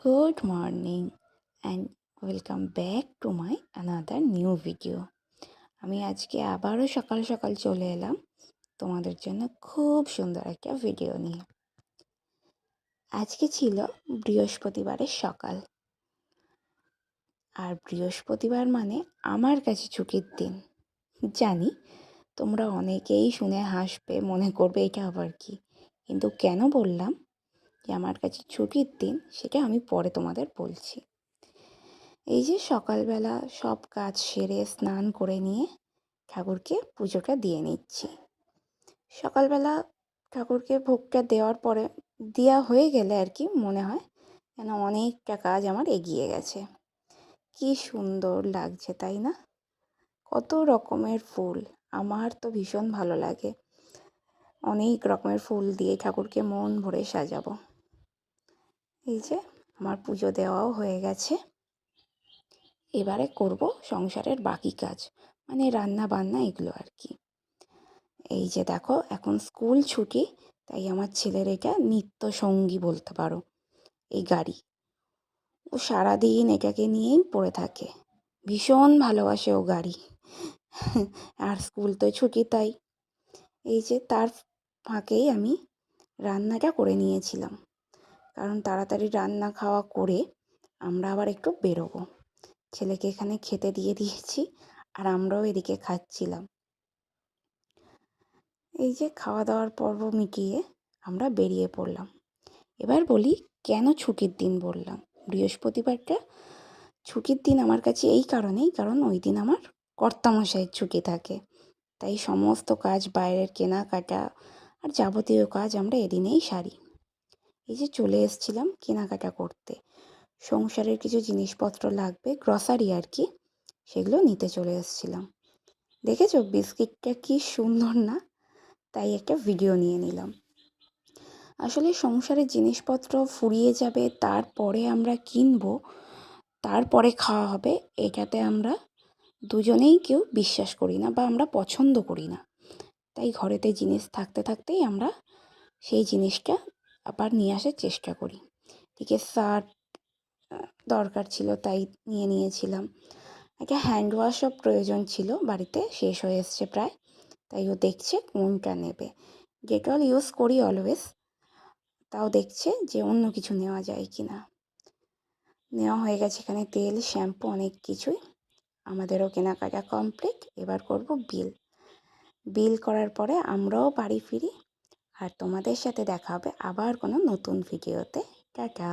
Good morning and welcome back to my another new video. আমি আজকে আবারও সকাল সকাল চলে এলাম তোমাদের জন্য খুব সুন্দর একটা ভিডিও নিয়ে। আজকে ছিল বৃহস্পতিবারের সকাল, আর বৃহস্পতিবার মানে আমার কাছে ছুটির দিন। জানি তোমরা অনেকেই শুনে হাসবে, মনে করবে এটা আবার কি, কিন্তু কেন বললাম যে আমার কাছে ছুটির দিন সেটা আমি পরে তোমাদের বলছি। এই যে সকালবেলা সব কাজ সেরে স্নান করে নিয়ে ঠাকুরকে পুজোটা দিয়ে নিচ্ছি। সকালবেলা ঠাকুরকে ভোগটা দেওয়ার পরে দেওয়া হয়ে গেলে আর কি মনে হয় যেন অনেকটা কাজ আমার এগিয়ে গেছে। কি সুন্দর লাগছে তাই না? কত রকমের ফুল, আমার তো ভীষণ ভালো লাগে। অনেক রকমের ফুল দিয়ে ঠাকুরকে মন ভরে সাজাবো। এই যে আমার পুজো দেওয়াও হয়ে গেছে। এবারে করব সংসারের বাকি কাজ, মানে রান্না বান্না এগুলো আর কি। এই যে দেখো এখন স্কুল ছুটি, তাই আমার ছেলের এটা নিত্য সঙ্গী বলতে পারো, এই গাড়ি। ও সারাদিন এটাকে নিয়েই পড়ে থাকে, ভীষণ ভালোবাসে ও গাড়ি। আর স্কুল তো ছুটি, তাই এই যে তার ফাঁকেই আমি রান্নাটা করে নিয়েছিলাম, কারণ তাড়াতাড়ি রান্না খাওয়া করে আমরা আবার একটু বেরোবো। ছেলেকে এখানে খেতে দিয়ে দিয়েছি, আর আমরাও এদিকে খাচ্ছিলাম। এই যে খাওয়া দাওয়ার পর্ব মিটিয়ে আমরা বেরিয়ে পড়লাম। এবার বলি কেন ছুটির দিন বললাম। বৃহস্পতিবারটা ছুটির দিন আমার কাছে এই কারণেই, কারণ ওই দিন আমার কর্তামশাইয়ের ছুটি থাকে, তাই সমস্ত কাজ, বাইরের কেনাকাটা আর যাবতীয় কাজ আমরা এদিনেই সারি। এই যে চলে এসেছিলাম কেনাকাটা করতে, সংসারের কিছু জিনিসপত্র লাগবে, গ্রসারি আর কি, সেগুলো নিতে চলে এসেছিলাম। দেখেছো বিস্কিটটা কি সুন্দর না? তাই একটা ভিডিও নিয়ে নিলাম। আসলে সংসারের জিনিসপত্র ফুরিয়ে যাবে, তারপরে আমরা কিনবো, তারপরে খাওয়া হবে, এটাতে আমরা দুজনেই কেউ বিশ্বাস করি না বা আমরা পছন্দ করি না। তাই ঘরেতে জিনিস থাকতে থাকতেই আমরা সেই জিনিসটা আবার নিয়ে আসার চেষ্টা করি। এদিকে শার্ট দরকার ছিল, তাই নিয়ে নিয়েছিলাম। একটা হ্যান্ড ওয়াশও প্রয়োজন ছিল, বাড়িতে শেষ হয়ে এসছে প্রায়, তাই ও দেখছে কোনটা নেবে। ডেটল ইউজ করি অলওয়েজ, তাও দেখছে যে অন্য কিছু নেওয়া যায় কি না। নেওয়া হয়ে গেছে এখানে তেল, শ্যাম্পু, অনেক কিছুই। আমাদেরও কেনাকাটা কমপ্লিট। এবার করব বিল। বিল করার পরে আমরাও বাড়ি ফিরি, আর তোমাদের সাথে দেখা হবে আবার কোনো নতুন ভিডিওতে। টাটা।